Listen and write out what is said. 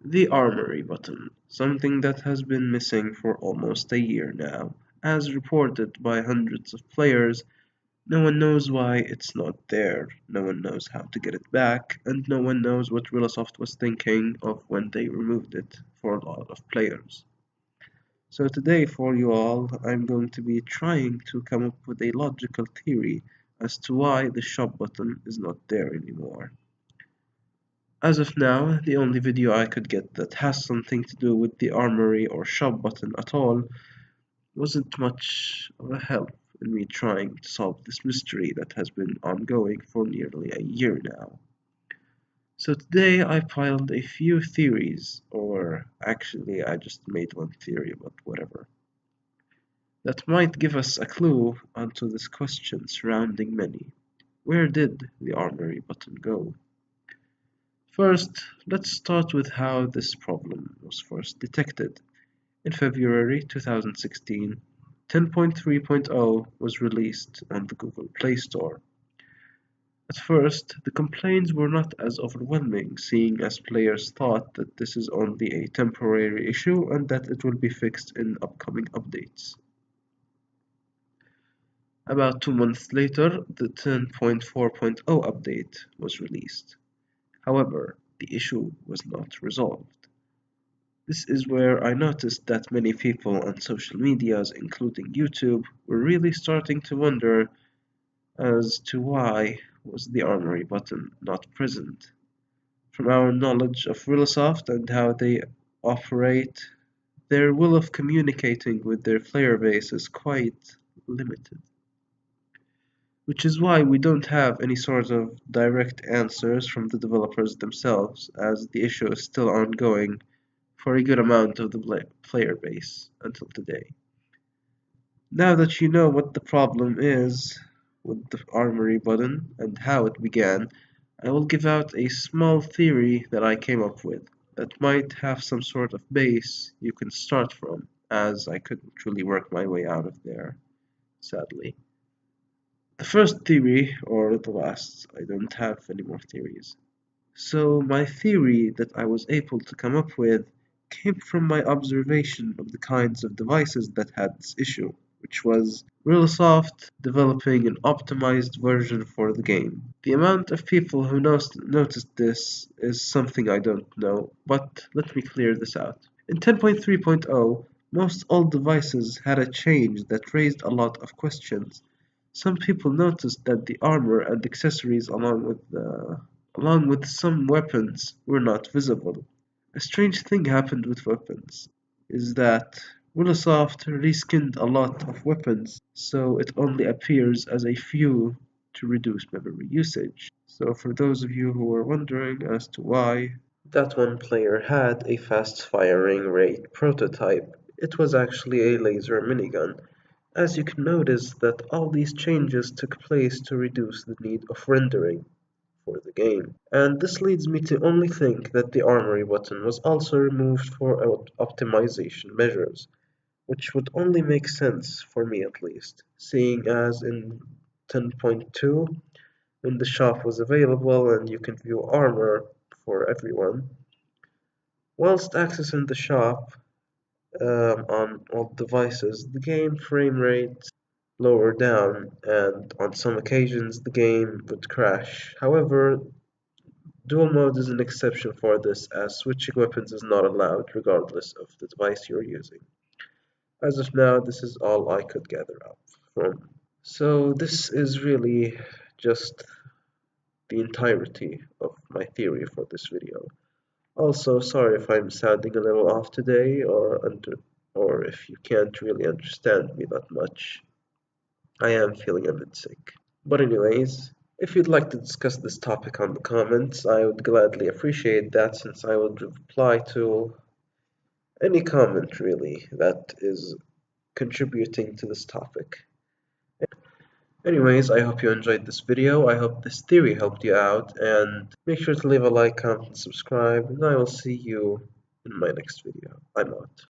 The Armory button, something that has been missing for almost a year now. As reported by hundreds of players, no one knows why it's not there, no one knows how to get it back, and no one knows what Rillasoft was thinking of when they removed it for a lot of players. So today for you all, I'm going to be trying to come up with a logical theory as to why the shop button is not there anymore. As of now, the only video I could get that has something to do with the armory or shop button at all wasn't much of a help in me trying to solve this mystery that has been ongoing for nearly a year now. So today I piled a few theories, or actually I just made one theory, but whatever, that might give us a clue onto this question surrounding many. Where did the armory button go? First, let's start with how this problem was first detected. In February 2016, 10.3.0 was released on the Google Play Store. At first, the complaints were not as overwhelming, seeing as players thought that this is only a temporary issue and that it will be fixed in upcoming updates. About 2 months later, the 10.4.0 update was released. However, the issue was not resolved. This is where I noticed that many people on social medias, including YouTube, were really starting to wonder as to why was the Armory button not present. From our knowledge of Rillasoft and how they operate, their will of communicating with their player base is quite limited. Which is why we don't have any sort of direct answers from the developers themselves, as the issue is still ongoing for a good amount of the player base until today. Now that you know what the problem is with the Armory button and how it began, I will give out a small theory that I came up with that might have some sort of base you can start from, as I couldn't really work my way out of there, sadly. The first theory, or the last, I don't have any more theories. So my theory that I was able to come up with came from my observation of the kinds of devices that had this issue, which was Realsoft developing an optimized version for the game. The amount of people who noticed this is something I don't know, but let me clear this out. In 10.3.0, most old devices had a change that raised a lot of questions. Some people noticed that the armor and accessories along with some weapons were not visible. A strange thing happened with weapons, is that Willosoft reskinned a lot of weapons, so it only appears as a few to reduce memory usage. So for those of you who are wondering as to why, that one player had a fast firing rate prototype. It was actually a laser minigun. As you can notice that all these changes took place to reduce the need of rendering for the game. And this leads me to only think that the armory button was also removed for optimization measures, which would only make sense for me at least, seeing as in 10.2 when the shop was available and you can view armor for everyone, whilst accessing the shop on all devices, the game frame rate lower down, and on some occasions the game would crash. However, dual mode is an exception for this, as switching weapons is not allowed regardless of the device you're using. As of now, this is all I could gather up from. So this is really just the entirety of my theory for this video. Also, sorry if I'm sounding a little off today or if you can't really understand me that much. I am feeling a bit sick. But anyways, if you'd like to discuss this topic on the comments, I would gladly appreciate that since I would reply to any comment really that is contributing to this topic. Anyways, I hope you enjoyed this video. I hope this theory helped you out, and make sure to leave a like, comment, and subscribe, and I will see you in my next video. I'm out.